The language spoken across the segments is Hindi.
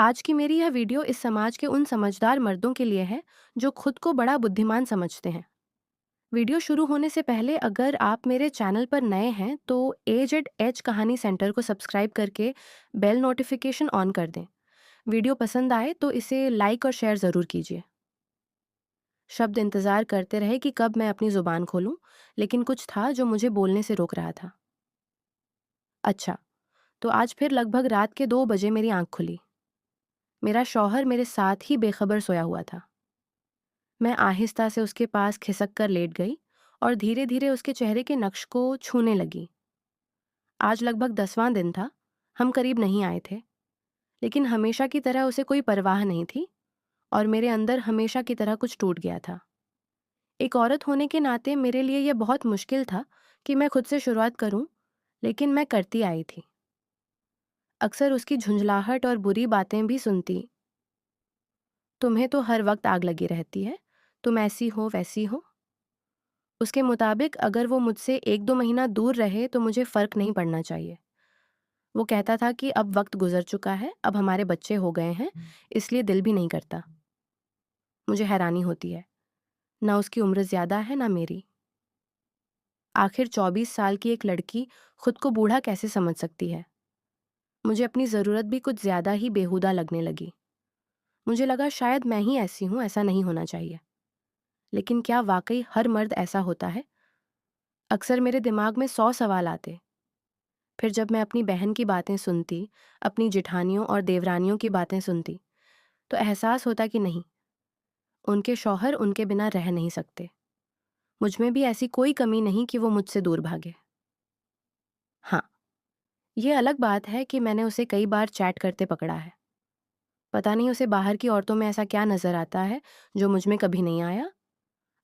आज की मेरी यह वीडियो इस समाज के उन समझदार मर्दों के लिए है जो खुद को बड़ा बुद्धिमान समझते हैं। वीडियो शुरू होने से पहले अगर आप मेरे चैनल पर नए हैं तो एजेड एच कहानी सेंटर को सब्सक्राइब करके बेल नोटिफिकेशन ऑन कर दें। वीडियो पसंद आए तो इसे लाइक और शेयर ज़रूर कीजिए। शब्द इंतज़ार करते रहे कि कब मैं अपनी ज़ुबान खोलूं, लेकिन कुछ था जो मुझे बोलने से रोक रहा था। अच्छा, तो आज फिर लगभग रात के 2 बजे मेरी आंख खुली। मेरा शौहर मेरे साथ ही बेखबर सोया हुआ था। मैं आहिस्ता से उसके पास खिसक कर लेट गई और धीरे धीरे उसके चेहरे के नक्श को छूने लगी। आज लगभग 10वां दिन था। हम करीब नहीं आए थे, लेकिन हमेशा की तरह उसे कोई परवाह नहीं थी और मेरे अंदर हमेशा की तरह कुछ टूट गया था। एक औरत होने के नाते मेरे लिए यह बहुत मुश्किल था कि मैं खुद से शुरुआत करूं, लेकिन मैं करती आई थी। अक्सर उसकी झुंझलाहट और बुरी बातें भी सुनती। तुम्हें तो हर वक्त आग लगी रहती है, तुम ऐसी हो वैसी हो। उसके मुताबिक अगर वो मुझसे 1-2 महीना दूर रहे तो मुझे फ़र्क नहीं पड़ना चाहिए। वो कहता था कि अब वक्त गुजर चुका है, अब हमारे बच्चे हो गए हैं, इसलिए दिल भी नहीं करता। मुझे हैरानी होती है, ना उसकी उम्र ज़्यादा है ना मेरी। आखिर 24 साल की एक लड़की खुद को बूढ़ा कैसे समझ सकती है? मुझे अपनी ज़रूरत भी कुछ ज़्यादा ही बेहुदा लगने लगी। मुझे लगा शायद मैं ही ऐसी हूँ, ऐसा नहीं होना चाहिए। लेकिन क्या वाकई हर मर्द ऐसा होता है? अक्सर मेरे दिमाग में 100 सवाल आते। फिर जब मैं अपनी बहन की बातें सुनती, अपनी जिठानियों और देवरानियों की बातें सुनती, तो एहसास होता कि नहीं, उनके शौहर उनके बिना रह नहीं सकते। मुझ में भी ऐसी कोई कमी नहीं कि वो मुझसे दूर भागे। हाँ, ये अलग बात है कि मैंने उसे कई बार चैट करते पकड़ा है। पता नहीं उसे बाहर की औरतों में ऐसा क्या नज़र आता है जो मुझ में कभी नहीं आया।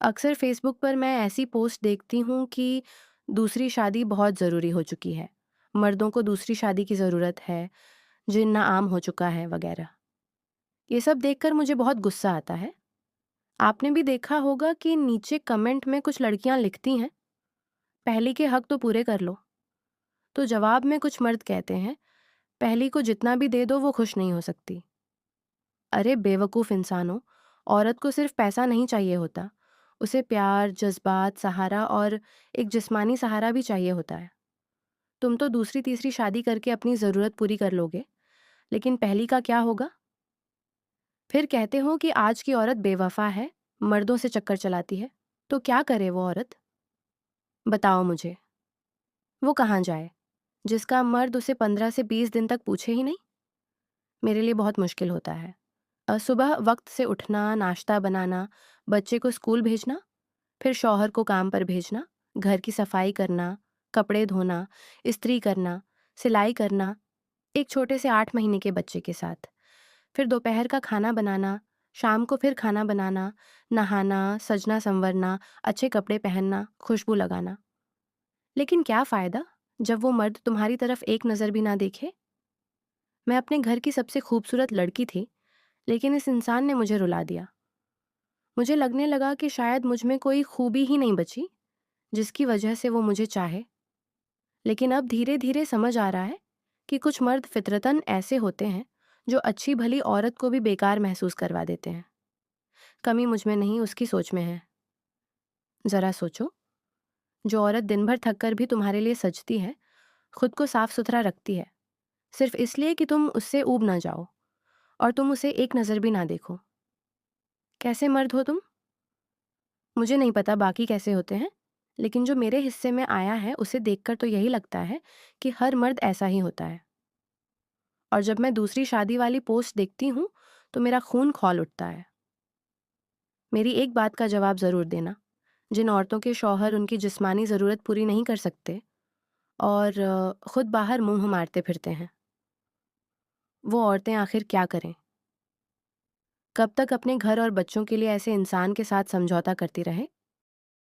अक्सर फेसबुक पर मैं ऐसी पोस्ट देखती हूँ कि दूसरी शादी बहुत ज़रूरी हो चुकी है, मर्दों को दूसरी शादी की ज़रूरत है, जिन्ना आम हो चुका है वगैरह। ये सब देखकर मुझे बहुत गुस्सा आता है। आपने भी देखा होगा कि नीचे कमेंट में कुछ लड़कियां लिखती हैं, पहली के हक तो पूरे कर लो। तो जवाब में कुछ मर्द कहते हैं, पहली को जितना भी दे दो वो खुश नहीं हो सकती। अरे बेवकूफ़ इंसानों, औरत को सिर्फ पैसा नहीं चाहिए होता, उसे प्यार, जज्बात, सहारा और एक जिस्मानी सहारा भी चाहिए होता है। तुम तो दूसरी तीसरी शादी करके अपनी ज़रूरत पूरी कर लोगे, लेकिन पहली का क्या होगा? फिर कहते हो कि आज की औरत बेवफा है, मर्दों से चक्कर चलाती है। तो क्या करे वो औरत? बताओ मुझे। वो कहाँ जाए, जिसका मर्द उसे 15 से 20 दिन तक पूछे ही नहीं? मेरे लिए बहुत मुश्किल होता है। सुबह वक्त से उठना, नाश्ता बनाना, बच्चे को स्कूल भेजना, फिर शौहर को काम पर भेजना, घर की सफाई करना, कपड़े धोना, इस्त्री करना, सिलाई करना, एक छोटे से 8 महीने के बच्चे के साथ। फिर दोपहर का खाना बनाना, शाम को फिर खाना बनाना, नहाना, सजना संवरना, अच्छे कपड़े पहनना, खुशबू लगाना। लेकिन क्या फ़ायदा जब वो मर्द तुम्हारी तरफ एक नज़र भी ना देखे? मैं अपने घर की सबसे खूबसूरत लड़की थी, लेकिन इस इंसान ने मुझे रुला दिया। मुझे लगने लगा कि शायद मुझ में कोई खूबी ही नहीं बची जिसकी वजह से वो मुझे चाहे। लेकिन अब धीरे धीरे समझ आ रहा है कि कुछ मर्द फितरतन ऐसे होते हैं जो अच्छी भली औरत को भी बेकार महसूस करवा देते हैं। कमी मुझ में नहीं, उसकी सोच में है। ज़रा सोचो, जो औरत दिन भर थक कर भी तुम्हारे लिए सजती है, खुद को साफ सुथरा रखती है, सिर्फ इसलिए कि तुम उससे ऊब ना जाओ और तुम उसे एक नज़र भी ना देखो। कैसे मर्द हो तुम? मुझे नहीं पता बाकी कैसे होते हैं, लेकिन जो मेरे हिस्से में आया है उसे देखकर तो यही लगता है कि हर मर्द ऐसा ही होता है। और जब मैं दूसरी शादी वाली पोस्ट देखती हूँ तो मेरा खून खौल उठता है। मेरी एक बात का जवाब ज़रूर देना, जिन औरतों के शौहर उनकी जिस्मानी ज़रूरत पूरी नहीं कर सकते और खुद बाहर मुंह मारते फिरते हैं, वो औरतें आखिर क्या करें? कब तक अपने घर और बच्चों के लिए ऐसे इंसान के साथ समझौता करती रहें?